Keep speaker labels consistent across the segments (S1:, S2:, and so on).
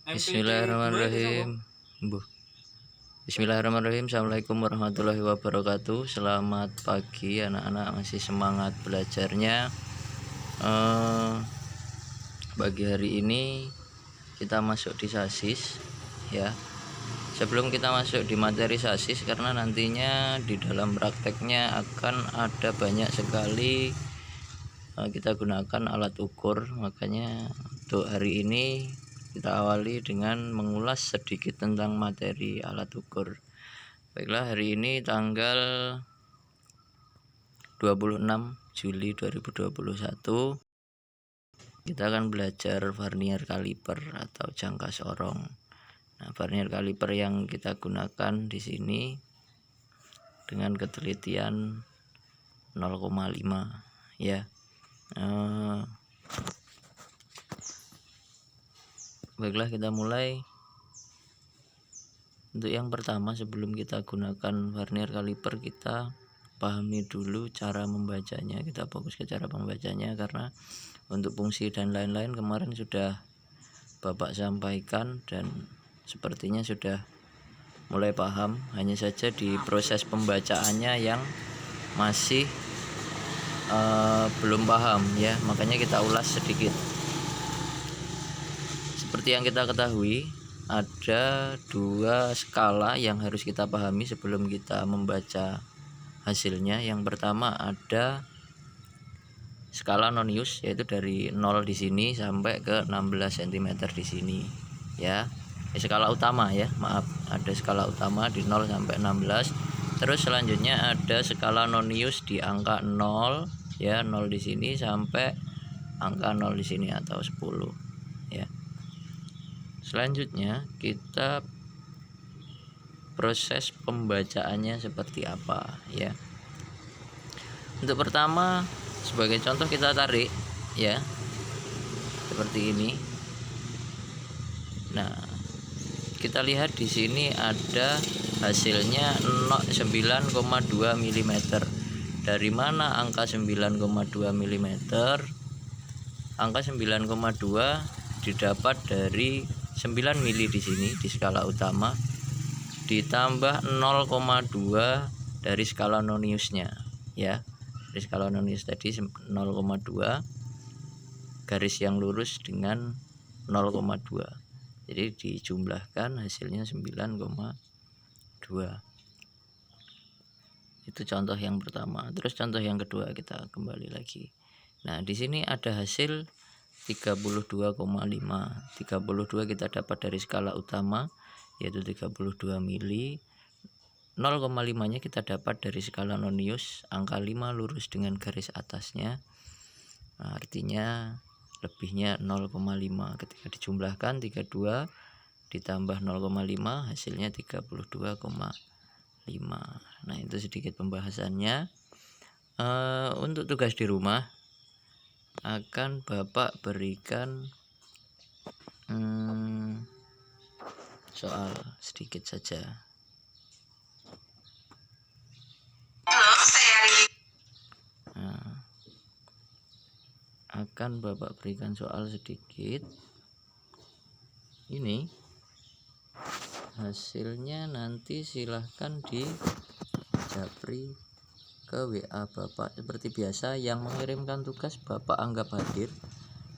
S1: Bismillahirrahmanirrahim. Bu. Bismillahirrahmanirrahim. Assalamualaikum warahmatullahi wabarakatuh. Selamat pagi anak-anak, masih semangat belajarnya. Pagi hari ini kita masuk di sasis ya. Sebelum kita masuk di materi sasis, karena nantinya di dalam prakteknya akan ada banyak sekali kita gunakan alat ukur, makanya untuk hari ini kita awali dengan mengulas sedikit tentang materi alat ukur. Baiklah, hari ini tanggal 26 Juli 2021 kita akan belajar vernier kaliper atau jangka sorong. Nah, vernier kaliper yang kita gunakan di sini dengan ketelitian 0,5 ya. Baiklah, kita mulai. Untuk yang pertama, sebelum kita gunakan vernier kaliper, kita pahami dulu cara membacanya. Kita fokus ke cara membacanya, karena untuk fungsi dan lain-lain kemarin sudah Bapak sampaikan dan sepertinya sudah mulai paham. Hanya saja di proses pembacaannya yang masih belum paham ya, makanya kita ulas sedikit. Seperti yang kita ketahui, ada dua skala yang harus kita pahami sebelum kita membaca hasilnya. Yang pertama ada skala nonius, yaitu dari 0 di sini sampai ke 16 cm di sini ya. Skala utama ya, maaf, ada skala utama di 0 sampai 16. Terus selanjutnya ada skala nonius di angka 0 ya, 0 di sini sampai angka 0 di sini atau 10 ya. Selanjutnya kita proses pembacaannya seperti apa ya. Untuk pertama, sebagai contoh kita tarik ya, seperti ini. Nah, kita lihat di sini ada hasilnya 9,2 mm. Dari mana angka 9,2 mm? Angka 9,2 didapat dari 9 mili di sini di skala utama, ditambah 0,2 dari skala noniusnya ya. Dari skala nonius tadi 0,2, garis yang lurus dengan 0,2, jadi dijumlahkan hasilnya 9,2. Itu contoh yang pertama. Terus contoh yang kedua, kita kembali lagi. Nah, di sini ada hasil 32,5. 32 kita dapat dari skala utama, yaitu 32 mili. 0,5 nya kita dapat dari skala nonius, angka 5 lurus dengan garis atasnya. Nah, artinya lebihnya 0,5. Ketika dijumlahkan 32 ditambah 0,5 hasilnya 32,5. Nah, itu sedikit pembahasannya. Untuk tugas di rumah akan Bapak berikan soal sedikit saja. Nah, akan Bapak berikan soal sedikit. Ini hasilnya nanti silahkan di japri ke WA Bapak. Seperti biasa, yang mengirimkan tugas Bapak anggap hadir,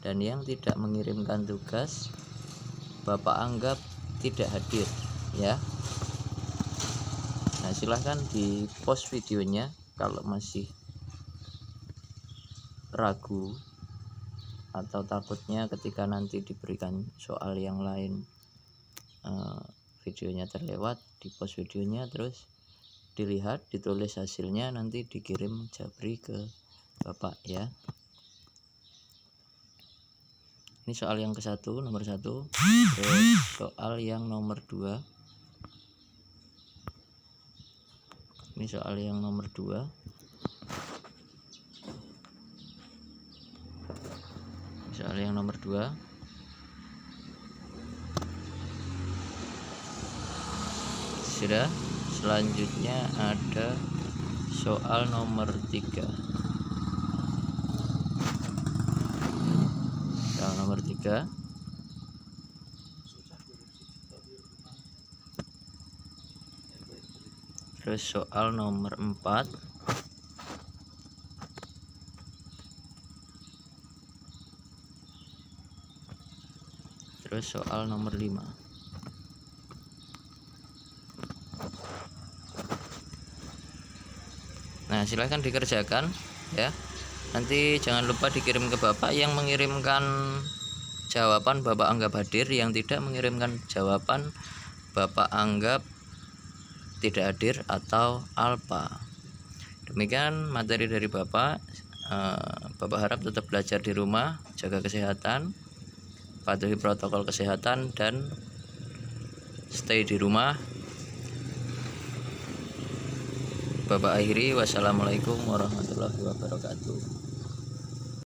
S1: dan yang tidak mengirimkan tugas Bapak anggap tidak hadir ya. Nah, silahkan di post videonya kalau masih ragu atau takutnya ketika nanti diberikan soal yang lain videonya terlewat. Di post videonya, terus dilihat, ditulis hasilnya, nanti dikirim japri ke Bapak ya. Ini soal yang ke-1, nomor 1. Terus soal yang nomor 2. Ini soal yang nomor 2. Soal yang nomor 2. Sudah. Selanjutnya ada soal nomor 3. Soal nomor 3. Terus soal nomor 4. Terus soal nomor 5. Nah, silahkan dikerjakan ya. Nanti jangan lupa dikirim ke Bapak. Yang mengirimkan jawaban Bapak anggap hadir, yang tidak mengirimkan jawaban Bapak anggap tidak hadir atau alpa. Demikian materi dari Bapak. Bapak harap tetap belajar di rumah, jaga kesehatan, patuhi protokol kesehatan, dan stay di rumah. Bapak akhiri, wassalamualaikum warahmatullahi wabarakatuh.